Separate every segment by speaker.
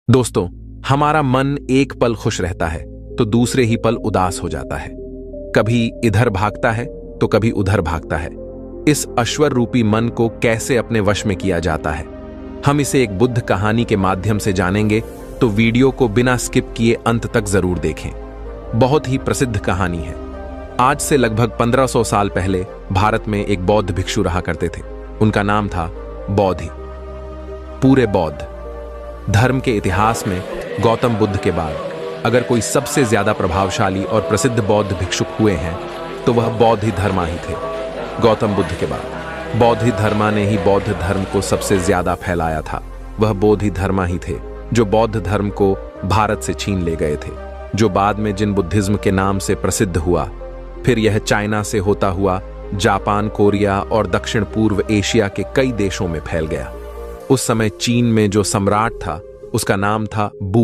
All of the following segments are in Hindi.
Speaker 1: दोस्तों, हमारा मन एक पल खुश रहता है तो दूसरे ही पल उदास हो जाता है। कभी इधर भागता है तो कभी उधर भागता है। इस अश्वर रूपी मन को कैसे अपने वश में किया जाता है, हम इसे एक बुद्ध कहानी के माध्यम से जानेंगे, तो वीडियो को बिना स्किप किए अंत तक जरूर देखें। बहुत ही प्रसिद्ध कहानी है। आज से लगभग 1500 साल पहले भारत में एक बौद्ध भिक्षु रहा करते थे। उनका नाम था बोधि। पूरे बौद्ध धर्म के इतिहास में गौतम बुद्ध के बाद अगर कोई सबसे ज्यादा प्रभावशाली और प्रसिद्ध बौद्ध भिक्षुक हुए हैं तो वह बोधि धर्मा ही थे। गौतम बुद्ध के बाद बोधि धर्मा ने ही बौद्ध धर्म को सबसे ज्यादा फैलाया था। वह बोधि धर्मा ही थे जो बौद्ध धर्म को भारत से छीन ले गए थे, जो बाद में जिन बुद्धिज्म के नाम से प्रसिद्ध हुआ। फिर यह चाइना से होता हुआ जापान, कोरिया और दक्षिण पूर्व एशिया के कई देशों में फैल गया। उस समय चीन में जो सम्राट था उसका नाम था बू।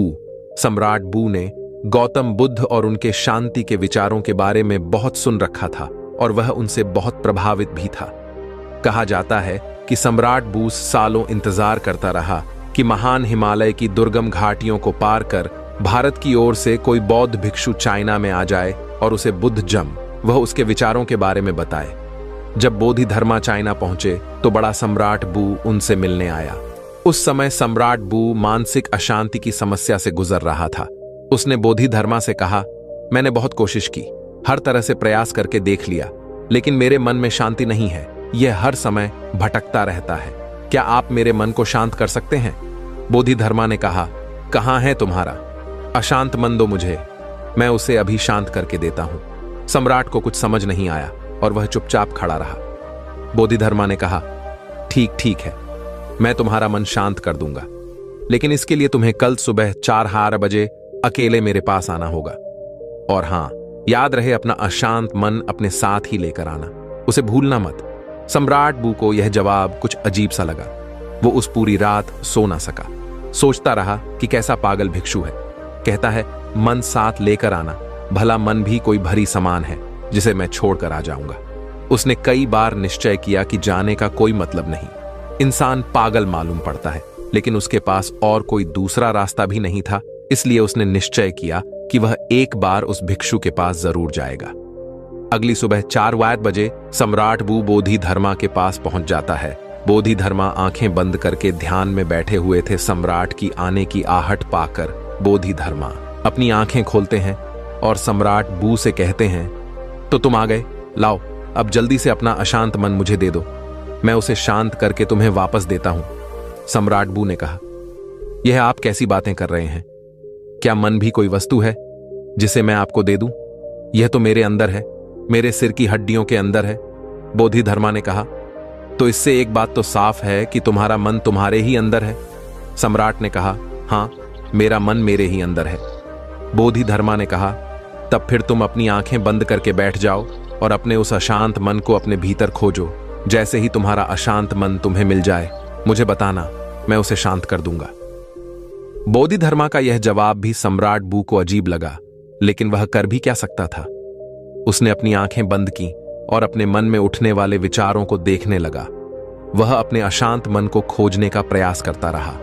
Speaker 1: सम्राट बू ने गौतम बुद्ध और उनके शांति के विचारों के बारे में बहुत सुन रखा था और वह उनसे बहुत प्रभावित भी था। कहा जाता है कि सम्राट बू सालों इंतजार करता रहा कि महान हिमालय की दुर्गम घाटियों को पार कर भारत की ओर से कोई बौद्ध भिक्षु चाइना में आ जाए और उसे बुद्धजम, वह उसके विचारों के बारे में बताए। जब बोधि धर्मा चाइना पहुंचे तो बड़ा सम्राट बू उनसे मिलने आया। उस समय सम्राट बू मानसिक अशांति की समस्या से गुजर रहा था। उसने बोधि धर्मा से कहा, मैंने बहुत कोशिश की, हर तरह से प्रयास करके देख लिया, लेकिन मेरे मन में शांति नहीं है। यह हर समय भटकता रहता है। क्या आप मेरे मन को शांत कर सकते हैं? बोधि धर्मा ने कहा, कहाँ है तुम्हारा अशांत मन, दो मुझे, मैं उसे अभी शांत करके देता हूं। सम्राट को कुछ समझ नहीं आया और वह चुपचाप खड़ा रहा। बोधि धर्मा ने कहा, ठीक है, मैं तुम्हारा मन शांत कर दूंगा, लेकिन इसके लिए तुम्हें कल सुबह 4 बजे अकेले मेरे पास आना होगा। और हां, याद रहे अपना अशांत मन अपने साथ ही लेकर आना, उसे भूलना मत। सम्राट बू को यह जवाब कुछ अजीब सा लगा। वो उस पूरी रात सो ना सका। सोचता रहा कि कैसा पागल भिक्षु है, कहता है मन साथ लेकर आना, भला मन भी कोई भरी सामान है जिसे मैं छोड़कर आ जाऊंगा। उसने कई बार निश्चय किया कि जाने का कोई मतलब नहीं। इंसान पागल मालूम पड़ता है, लेकिन उसके पास और कोई दूसरा रास्ता भी नहीं था। इसलिए उसने निश्चय किया कि वह एक बार उस भिक्षु के पास जरूर जाएगा। अगली सुबह 4 बजे सम्राट बू बोधि धर्मा के पास पहुंच जाता है। बोधि धर्मा आंखें बंद करके ध्यान में बैठे हुए थे। सम्राट की आने की आहट पाकर बोधि धर्मा अपनी आंखें खोलते हैं और सम्राट बू से कहते हैं, तो तुम आ गए, लाओ अब जल्दी से अपना अशांत मन मुझे दे दो, मैं उसे शांत करके तुम्हें वापस देता हूं। सम्राट बू ने कहा, यह आप कैसी बातें कर रहे हैं? क्या मन भी कोई वस्तु है जिसे मैं आपको दे दूं? यह तो मेरे अंदर है, मेरे सिर की हड्डियों के अंदर है। बोधि धर्मा ने कहा, तो इससे एक बात तो साफ है कि तुम्हारा मन तुम्हारे ही अंदर है। सम्राट ने कहा, हां, मेरा मन मेरे ही अंदर है। बोधि धर्मा ने कहा, तब फिर तुम अपनी आंखें बंद करके बैठ जाओ और अपने उस अशांत मन को अपने भीतर खोजो। जैसे ही तुम्हारा अशांत मन तुम्हें मिल जाए मुझे बताना, मैं उसे शांत कर दूंगा। बोधि धर्मा का यह जवाब भी सम्राट बू को अजीब लगा, लेकिन वह कर भी क्या सकता था। उसने अपनी आंखें बंद की और अपने मन में उठने वाले विचारों को देखने लगा। वह अपने अशांत मन को खोजने का प्रयास करता रहा।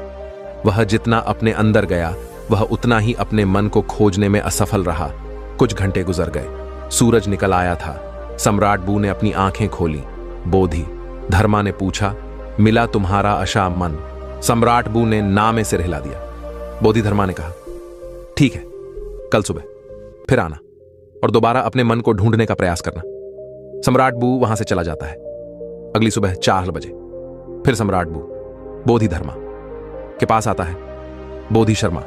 Speaker 1: वह जितना अपने अंदर गया वह उतना ही अपने मन को खोजने में असफल रहा। कुछ घंटे गुजर गए, सूरज निकल आया था। सम्राट बू ने अपनी आंखें खोली। बोधि धर्मा ने पूछा, मिला तुम्हारा अशांत मन? सम्राट बू ने ना में सिर हिला दिया। बोधि धर्मा ने कहा, ठीक है, कल सुबह फिर आना और दोबारा अपने मन को ढूंढने का प्रयास करना। सम्राट बू वहां से चला जाता है। अगली सुबह 4 बजे फिर सम्राट बू बोधि धर्मा के पास आता है। बोधि शर्मा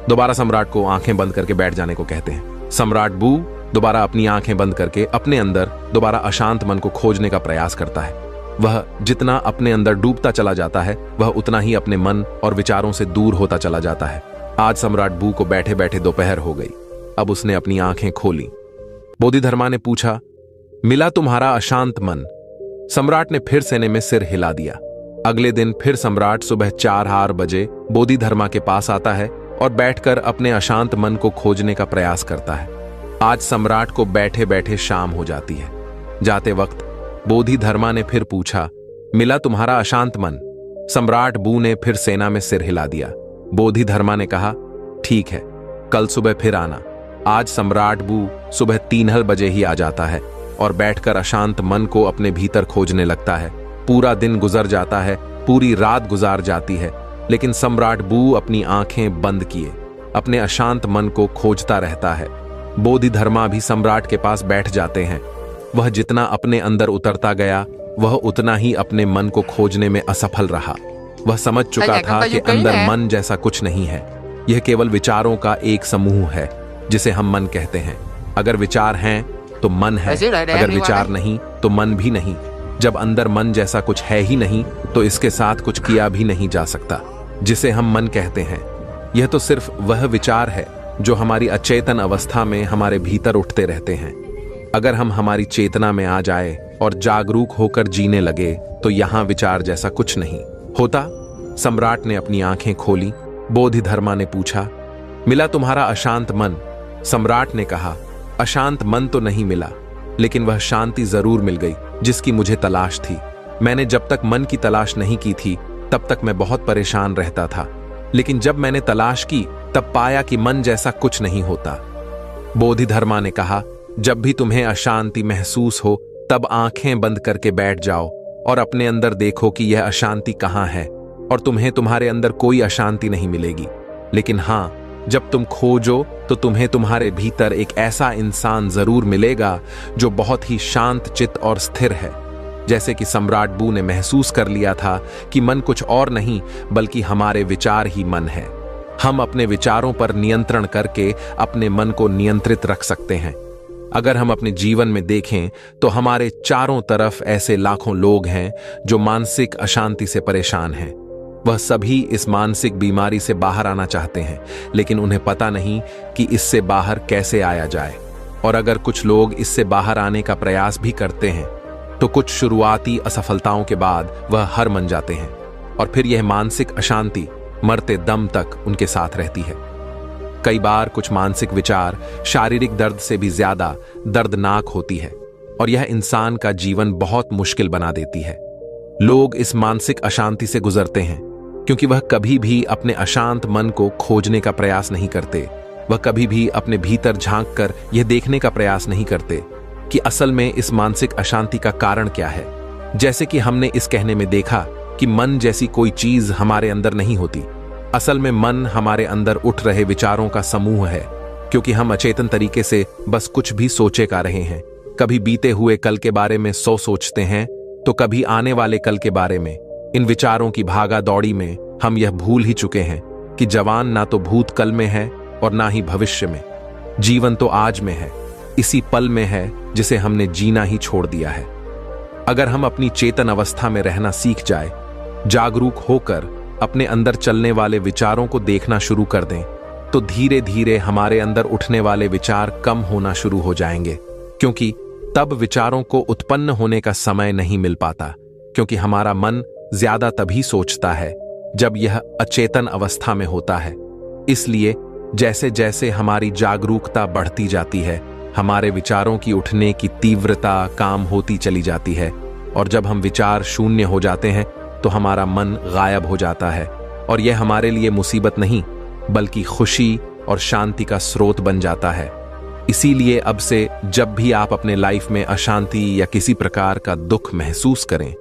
Speaker 1: दोबारा सम्राट को आंखें बंद करके बैठ जाने को कहते हैं। सम्राट बू दोबारा अपनी आंखें बंद करके अपने अंदर दोबारा अशांत मन को खोजने का प्रयास करता है। वह जितना अपने अंदर डूबता चला जाता है वह उतना ही अपने मन और विचारों से दूर होता चला जाता है। आज सम्राट बू को बैठे बैठे दोपहर हो गई। अब उसने अपनी आंखें खोली। बोधि धर्मा ने पूछा, मिला तुम्हारा अशांत मन? सम्राट ने फिर सेने में सिर हिला दिया। अगले दिन फिर सम्राट सुबह 4 बजे बोधि धर्मा के पास आता है और बैठकर अपने अशांत मन को खोजने का प्रयास करता है। आज सम्राट को बैठे बैठे शाम हो जाती है। जाते वक्त बोधि धर्मा ने फिर पूछा, मिला तुम्हारा अशांत मन? सम्राट बू ने फिर सेना में सिर हिला दिया। बोधिधर्मा ने कहा, ठीक है, कल सुबह फिर आना। आज सम्राट बू सुबह 3 बजे ही आ जाता है और बैठकर अशांत मन को अपने भीतर खोजने लगता है। पूरा दिन गुजर जाता है, पूरी रात गुजार जाती है, लेकिन सम्राट बू अपनी आंखें बंद किए अपने अशांत मन को खोजता रहता है। बोधिधर्मा भी सम्राट के पास बैठ जाते हैं। वह जितना अपने अंदर उतरता गया, वह उतना ही अपने मन को खोजने में असफल रहा। वह समझ चुका था कि अंदर मन जैसा कुछ नहीं है। यह केवल विचारों का एक समूह है जिसे हम मन कहते हैं। अगर विचार हैं तो मन है, अगर विचार नहीं तो मन भी नहीं। जब अंदर मन जैसा कुछ है ही नहीं तो इसके साथ कुछ किया भी नहीं जा सकता जिसे हम मन कहते हैं। यह तो सिर्फ वह विचार है जो हमारी अचेतन अवस्था में हमारे भीतर उठते रहते हैं। अगर हम हमारी चेतना में आ जाए और जागरूक होकर जीने लगे तो यहां विचार जैसा कुछ नहीं होता। सम्राट ने अपनी आंखें खोली। बोधिधर्मा ने पूछा, मिला तुम्हारा अशांत मन? सम्राट ने कहा, अशांत मन तो नहीं मिला, लेकिन वह शांति जरूर मिल गई जिसकी मुझे तलाश थी। मैंने जब तक मन की तलाश नहीं की थी तब तक मैं बहुत परेशान रहता था, लेकिन जब मैंने तलाश की तब पाया कि मन जैसा कुछ नहीं होता। बोधिधर्मा ने कहा, जब भी तुम्हें अशांति महसूस हो तब आंखें बंद करके बैठ जाओ और अपने अंदर देखो कि यह अशांति कहां है, और तुम्हें तुम्हारे अंदर कोई अशांति नहीं मिलेगी। लेकिन हां, जब तुम खोजो तो तुम्हें तुम्हारे भीतर एक ऐसा इंसान जरूर मिलेगा जो बहुत ही शांत चित्त और स्थिर है। जैसे कि सम्राट बू ने महसूस कर लिया था कि मन कुछ और नहीं बल्कि हमारे विचार ही मन है। हम अपने विचारों पर नियंत्रण करके अपने मन को नियंत्रित रख सकते हैं। अगर हम अपने जीवन में देखें तो हमारे चारों तरफ ऐसे लाखों लोग हैं जो मानसिक अशांति से परेशान हैं। वह सभी इस मानसिक बीमारी से बाहर आना चाहते हैं, लेकिन उन्हें पता नहीं कि इससे बाहर कैसे आया जाए। और अगर कुछ लोग इससे बाहर आने का प्रयास भी करते हैं तो कुछ शुरुआती असफलताओं के बाद वह हार मान जाते हैं और फिर यह मानसिक अशांति मरते दम तक उनके साथ रहती है। कई बार कुछ मानसिक विचार शारीरिक दर्द से भी ज्यादा दर्दनाक होती है और यह इंसान का जीवन बहुत मुश्किल बना देती है। लोग इस मानसिक अशांति से गुजरते हैं क्योंकि वह कभी भी अपने अशांत मन को खोजने का प्रयास नहीं करते। वह कभी भी अपने भीतर झांक कर यह देखने का प्रयास नहीं करते कि असल में इस मानसिक अशांति का कारण क्या है। जैसे कि हमने इस कहने में देखा कि मन जैसी कोई चीज हमारे अंदर नहीं होती। असल में मन हमारे अंदर उठ रहे विचारों का समूह है, क्योंकि हम अचेतन तरीके से बस कुछ भी सोचे का रहे हैं। कभी बीते हुए कल के बारे में 100 सोचते हैं तो कभी आने वाले कल के बारे में। इन विचारों की भागा दौड़ी में हम यह भूल ही चुके हैं कि जवान ना तो भूतकाल में है और ना ही भविष्य में। जीवन तो आज में है, इसी पल में है जिसे हमने जीना ही छोड़ दिया है। अगर हम अपनी चेतन अवस्था में रहना सीख जाए, जागरूक होकर अपने अंदर चलने वाले विचारों को देखना शुरू कर दें, तो धीरे धीरे हमारे अंदर उठने वाले विचार कम होना शुरू हो जाएंगे। क्योंकि तब विचारों को उत्पन्न होने का समय नहीं मिल पाता, क्योंकि हमारा मन ज्यादा तभी सोचता है जब यह अचेतन अवस्था में होता है। इसलिए जैसे जैसे हमारी जागरूकता बढ़ती जाती है, हमारे विचारों की उठने की तीव्रता काम होती चली जाती है, और जब हम विचार शून्य हो जाते हैं तो हमारा मन गायब हो जाता है, और यह हमारे लिए मुसीबत नहीं बल्कि खुशी और शांति का स्रोत बन जाता है। इसीलिए अब से जब भी आप अपने लाइफ में अशांति या किसी प्रकार का दुख महसूस करें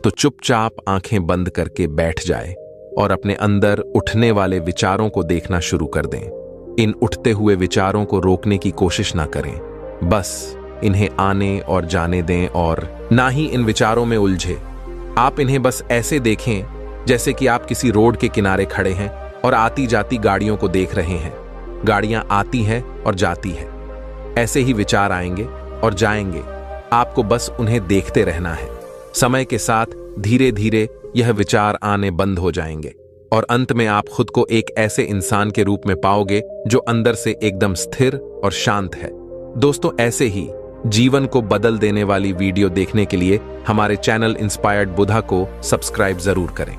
Speaker 1: तो चुपचाप आंखें बंद करके बैठ जाएं और अपने अंदर उठने वाले विचारों को देखना शुरू कर दें। इन उठते हुए विचारों को रोकने की कोशिश ना करें, बस इन्हें आने और जाने दें, और ना ही इन विचारों में उलझे। आप इन्हें बस ऐसे देखें जैसे कि आप किसी रोड के किनारे खड़े हैं और आती जाती गाड़ियों को देख रहे हैं। गाड़ियां आती हैं और जाती हैं, ऐसे ही विचार आएंगे और जाएंगे। आपको बस उन्हें देखते रहना है। समय के साथ धीरे धीरे यह विचार आने बंद हो जाएंगे और अंत में आप खुद को एक ऐसे इंसान के रूप में पाओगे जो अंदर से एकदम स्थिर और शांत है। दोस्तों, ऐसे ही जीवन को बदल देने वाली वीडियो देखने के लिए हमारे चैनल इंस्पायर्ड बुधा को सब्सक्राइब जरूर करें।